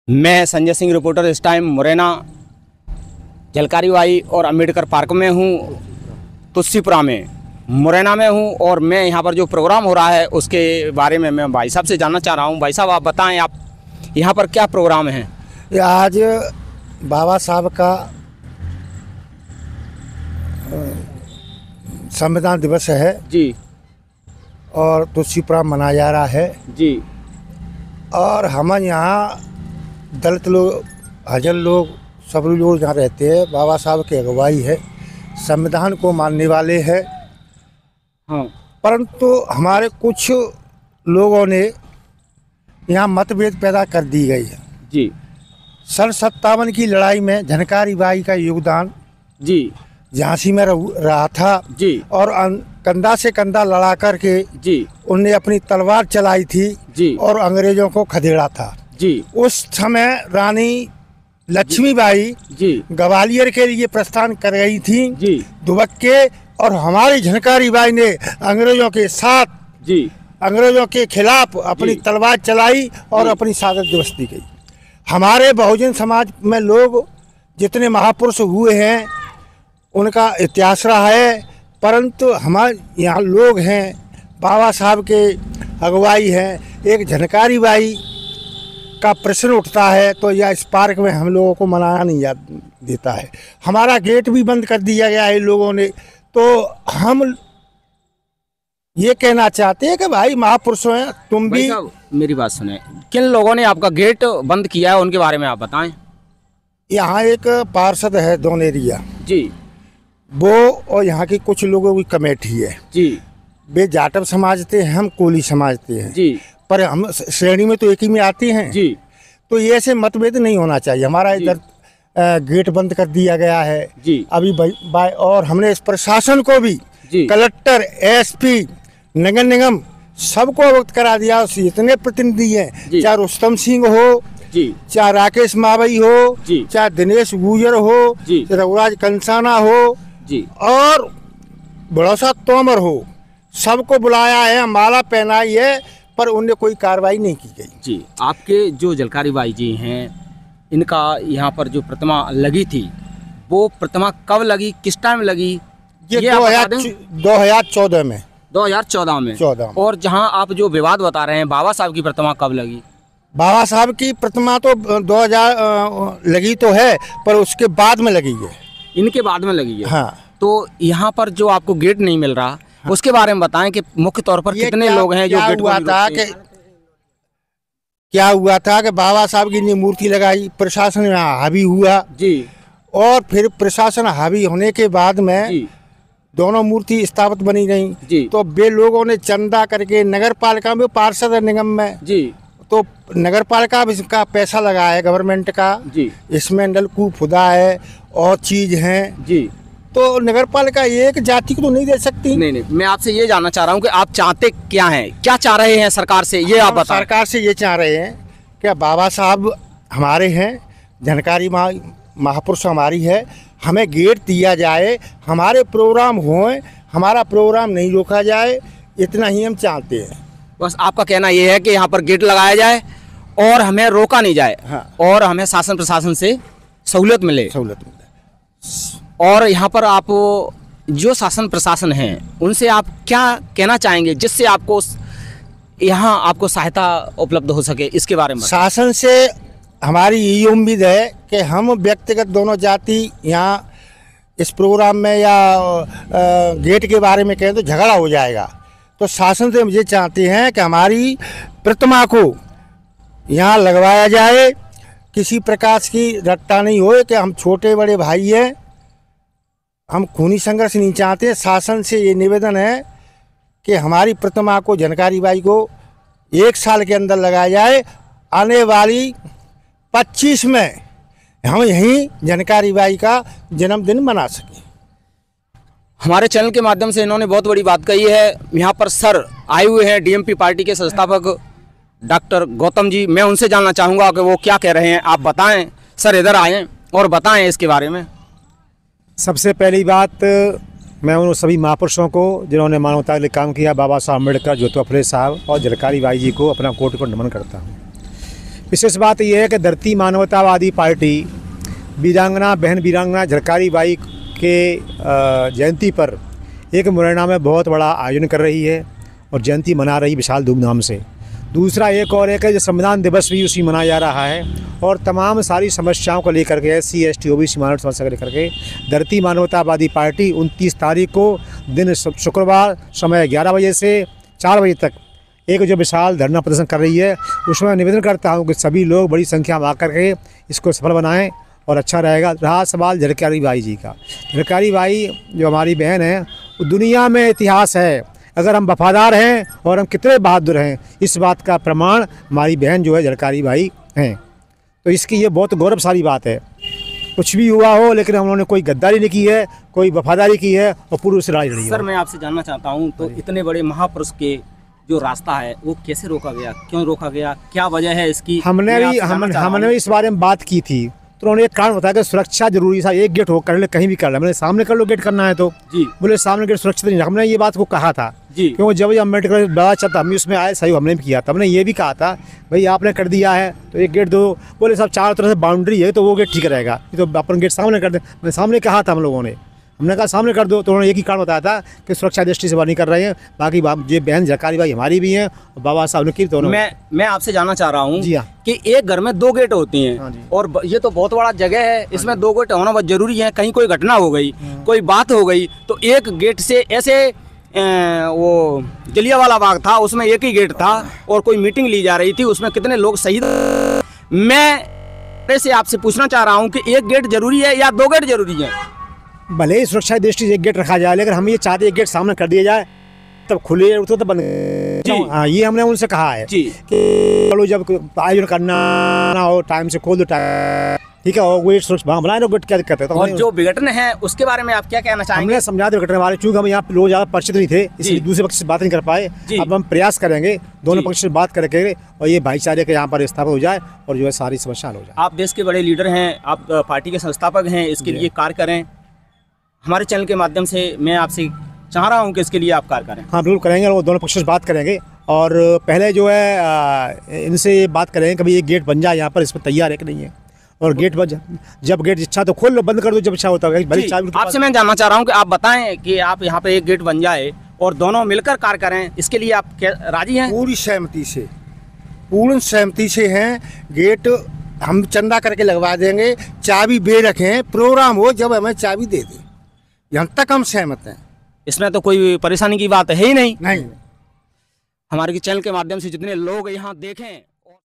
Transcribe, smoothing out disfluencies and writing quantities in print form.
मैं संजय सिंह रिपोर्टर इस टाइम मुरैना झलकारी बाई और अंबेडकर पार्क में हूँ, तुलसीपुरा में मुरैना में हूँ। और मैं यहाँ पर जो प्रोग्राम हो रहा है उसके बारे में मैं भाई साहब से जानना चाह रहा हूँ। भाई साहब, आप बताएं, आप यहाँ पर क्या प्रोग्राम है? आज बाबा साहब का संविधान दिवस है जी, और तुलसीपुरा मनाया जा रहा है जी। और हम यहाँ दलित लोग, हजर लोग, सब लोग यहाँ रहते हैं। बाबा साहब की अगुवाई है, संविधान को मानने वाले हैं। हाँ, परंतु हमारे कुछ लोगों ने यहाँ मतभेद पैदा कर दी गई है। जी, सन 57 की लड़ाई में झलकारी बाई का योगदान, जी, झांसी में रहा था जी, और कंधा से कंधा लड़ा करके जी, उनने अपनी तलवार चलाई थी जी, और अंग्रेजों को खदेड़ा था। जी, उस समय रानी लक्ष्मीबाई जी, ग्वालियर के लिए प्रस्थान कर गई थी जी, दुबक्के, और हमारी झलकारी बाई ने अंग्रेजों के साथ, जी, अंग्रेजों के खिलाफ अपनी तलवार चलाई और अपनी शहादत दिवस दी गई। हमारे बहुजन समाज में लोग जितने महापुरुष हुए हैं उनका इतिहास रहा है, परंतु हमारे यहाँ लोग हैं, बाबा साहब के अगुवाई है, एक झलकारी बाई का प्रश्न उठता है तो यह इस पार्क में हम लोगों को मनाया नहीं देता है। हमारा गेट भी बंद कर दिया गया है लोगों ने। तो हम ये कहना चाहते हैं कि भाई महापुरुषों हैं, तुम भी। मेरी बात सुने, किन लोगों ने आपका गेट बंद किया है उनके बारे में आप बताएं। यहाँ एक पार्षद है दोनेरिया जी, वो, और यहाँ की कुछ लोगों की कमेटी है जी, वे जाटव समाजते हैं, हम कोली समाजते हैं जी, पर हम श्रेणी में तो एक ही में आती हैं। जी। तो ये ऐसे मतभेद नहीं होना चाहिए। हमारा इधर गेट बंद कर दिया गया है जी, अभी और हमने इस प्रशासन को भी, जी, कलेक्टर, एसपी, नगर निगम सबको अवगत करा दिया। इतने प्रतिनिधि हैं, चाहे रुस्तम सिंह हो, जी, चाहे राकेश मावई हो, जी, चाहे दिनेश गुजर हो, जी, रघुराज कंसाना हो, जी, और बड़ौसा तोमर हो, सबको बुलाया है, माला पहनाई है, पर उनने कोई कार्रवाई नहीं की गई। जी। आपके जो झलकारी बाई जी हैं, इनका यहाँ पर जो प्रतिमा लगी थी, वो प्रतिमा कब लगी, किस टाइम लगी? ये आप बता दें। 2014 में। 2014 में। 14 में। और जहाँ आप जो विवाद बता रहे हैं, बाबा साहब की प्रतिमा कब लगी? बाबा साहब की प्रतिमा तो 2000 लगी तो है, पर उसके बाद में लगी है। इनके बाद में लगी है। हाँ। तो यहाँ पर जो आपको गेट नहीं मिल रहा, हाँ, उसके बारे में बताएं कि मुख्य तौर पर कितने लोग हैं जो गेट को क्या हुआ था कि बाबा साहब की मूर्ति लगाई, प्रशासन यहाँ हावी हुआ जी, और फिर प्रशासन हावी होने के बाद में जी, दोनों मूर्ति स्थापित बनी रही जी, तो वे लोगों ने चंदा करके नगर पालिका में, पार्षद निगम में जी, तो नगर पालिका भी इसका पैसा लगा है गवर्नमेंट का जी, इसमें नलकूप खुदा है और चीज हैं जी, तो नगर पालिका एक जाति को तो नहीं दे सकती। नहीं, मैं आपसे ये जानना चाह रहा हूँ कि आप चाहते क्या हैं, क्या चाह रहे हैं सरकार से, ये आप बताएं। सरकार से ये चाह रहे हैं कि बाबा साहब हमारे हैं, झलकारी महापुरुष हमारी है, हमें गेट दिया जाए, हमारे प्रोग्राम हों, हमारा प्रोग्राम नहीं रोका जाए, इतना ही हम चाहते हैं। बस आपका कहना ये है कि यहाँ पर गेट लगाया जाए और हमें रोका नहीं जाए। हाँ। और हमें शासन प्रशासन से सहूलियत मिले। और यहाँ पर आप जो शासन प्रशासन है उनसे आप क्या कहना चाहेंगे जिससे आपको यहाँ आपको सहायता उपलब्ध हो सके, इसके बारे में? शासन से हमारी ये उम्मीद है कि हम व्यक्तिगत दोनों जाति यहाँ इस प्रोग्राम में या गेट के बारे में कहें तो झगड़ा हो जाएगा। तो शासन से मुझे चाहते हैं कि हमारी प्रतिमा को यहाँ लगवाया जाए, किसी प्रकार की रट्टा नहीं हो कि हम छोटे बड़े भाई हैं, हम खूनी संघर्ष नहीं चाहते। शासन से ये निवेदन है कि हमारी प्रतिमा को, झलकारी बाई को 1 साल के अंदर लगाया जाए। आने वाली 25 में हम यहीं झलकारी बाई का जन्मदिन मना सकें। हमारे चैनल के माध्यम से इन्होंने बहुत बड़ी बात कही है। यहाँ पर सर आए हुए हैं, डीएमपी पार्टी के संस्थापक डॉक्टर गौतम जी। मैं उनसे जानना चाहूँगा कि वो क्या कह रहे हैं, आप बताएं। सर इधर आएँ और बताएं इसके बारे में। सबसे पहली बात, मैं उन सभी महापुरुषों को जिन्होंने मानवता के लिए काम किया, बाबा साहब अम्बेडकर, ज्योतिबा फुले साहब और झलकारी बाई जी को अपना कोटि को नमन करता हूँ। विशेष बात यह है कि धरती मानवतावादी पार्टी वीरांगना बहन वीरांगना झलकारी बाई के जयंती पर एक मुरैना में बहुत बड़ा आयोजन कर रही है और जयंती मना रही विशाल धूमधाम से। दूसरा एक और एक है जो संविधान दिवस भी उसी मनाया जा रहा है और तमाम सारी समस्याओं को लेकर के SC ST OBC मानव समस्या को लेकर के धरती मानवतावादी पार्टी 29 तारीख को दिन शुक्रवार समय 11 बजे से 4 बजे तक एक जो विशाल धरना प्रदर्शन कर रही है। उसमें मैं निवेदन करता हूँ कि सभी लोग बड़ी संख्या में आकर के इसको सफल बनाएं और अच्छा रहेगा। रहा सवाल झलकारी बाई जी का, झलकारी बाई जो हमारी बहन है वो दुनिया में इतिहास है। अगर हम वफादार हैं और हम कितने बहादुर हैं इस बात का प्रमाण हमारी बहन जो है झलकारी बाई हैं। तो इसकी ये बहुत गौरवशाली बात है। कुछ भी हुआ हो लेकिन हम लोगों ने कोई गद्दारी नहीं की है, कोई वफादारी की है और पूर्व से लड़ाई लड़ी है। सर मैं आपसे जानना चाहता हूँ तो इतने बड़े महापुरुष के जो रास्ता है वो कैसे रोका गया, क्यों रोका गया, क्या वजह है इसकी? हमने भी इस बारे में बात की थी तो उन्होंने एक कारण बताया कि सुरक्षा जरूरी था। एक गेट हो कर ले कहीं भी कर ले, मैंने सामने कर लो गेट करना है तो जी बोले सामने गेट सुरक्षित नहीं। हमने ये बात को कहा था जी, क्योंकि जब अम्बेडकर बड़ा चलता हम भी उसमें आए, सही हमने भी किया था। हमने ये भी कहा था भाई आपने कर दिया है तो एक गेट दो, बोले सब चारों तरफ से बाउंड्री है तो वो गेट ठीक रहेगा, ये तो अपन गेट सामने कर दे। मैंने सामने कहा था हम लोगों ने, हमने कहा सामने कर दो तो उन्होंने एक ही कारण बताया था कि सुरक्षा दृष्टि से बात नहीं कर रहे हैं। बाकी ये बहन झलकारी बाई हमारी भी हैं और बाबा साहब ने की। तो मैं आपसे जानना चाह रहा हूँ जी हाँ कि एक घर में 2 गेट होती हैं। हाँ और ये तो बहुत बड़ा जगह है, इसमें 2 गेट होना बहुत जरूरी है। कहीं कोई घटना हो गई, कोई बात हो गई तो एक गेट से ऐसे वो जलियांवाला बाग था उसमें एक ही गेट था और कोई मीटिंग ली जा रही थी उसमें कितने लोग शहीद। मैं से आपसे पूछना चाह रहा हूँ कि एक गेट जरूरी है या 2 गेट जरूरी है? भले ही सुरक्षा दृष्टि से एक गेट रखा जाए लेकिन हम ये चाहते एक गेट सामने कर दिया जाए तब खुले तो बंद। हाँ ये हमने उनसे कहा है कि चलो जब आयोजन करना हो टाइम से खोल दो, ठीक है, और गेट सुरक्षा बनाए दो, गेट क्या दिक्कत है? तो और जो विघटन है उसके बारे में आप क्या कहना चाहेंगे? हमने समझा दिया विघटन वाले, चूंकि हम यहाँ लोग ज़्यादा परिचित नहीं थे इसलिए दूसरे पक्ष से बात नहीं कर पाए। अब हम प्रयास करेंगे दोनों पक्ष से बात करके और ये भाईचारे के यहाँ पर स्थापित हो जाए और जो है सारी समस्या हल हो जाए। आप देश के बड़े लीडर हैं, आप पार्टी के संस्थापक हैं, इसके लिए कार्य करें। हमारे चैनल के माध्यम से मैं आपसे चाह रहा हूं कि इसके लिए आप कार्य करें। हाँ बिल्कुल करेंगे और दोनों पक्षों से बात करेंगे और पहले जो है इनसे बात करेंगे कि भाई ये गेट बन जाए यहाँ पर, इस पर तैयार है कि नहीं है। और गेट बन जब गेट इच्छा तो खोल लो, बंद कर दो जब इच्छा होता है। आपसे मैं जानना चाह रहा हूँ कि आप बताएं कि आप यहाँ पे एक गेट बन जाए और दोनों मिलकर कार्य करें, इसके लिए आप राजी हैं? पूरी सहमति से, पूर्ण सहमति से हैं। गेट हम चंदा करके लगवा देंगे, चाबी बे रखें, प्रोग्राम हो जब हमें चाबी दे दें, यहाँ तक हम सहमत हैं। इसमें तो कोई परेशानी की बात है ही नहीं। नहीं हमारे चैनल के माध्यम से जितने लोग यहाँ देखें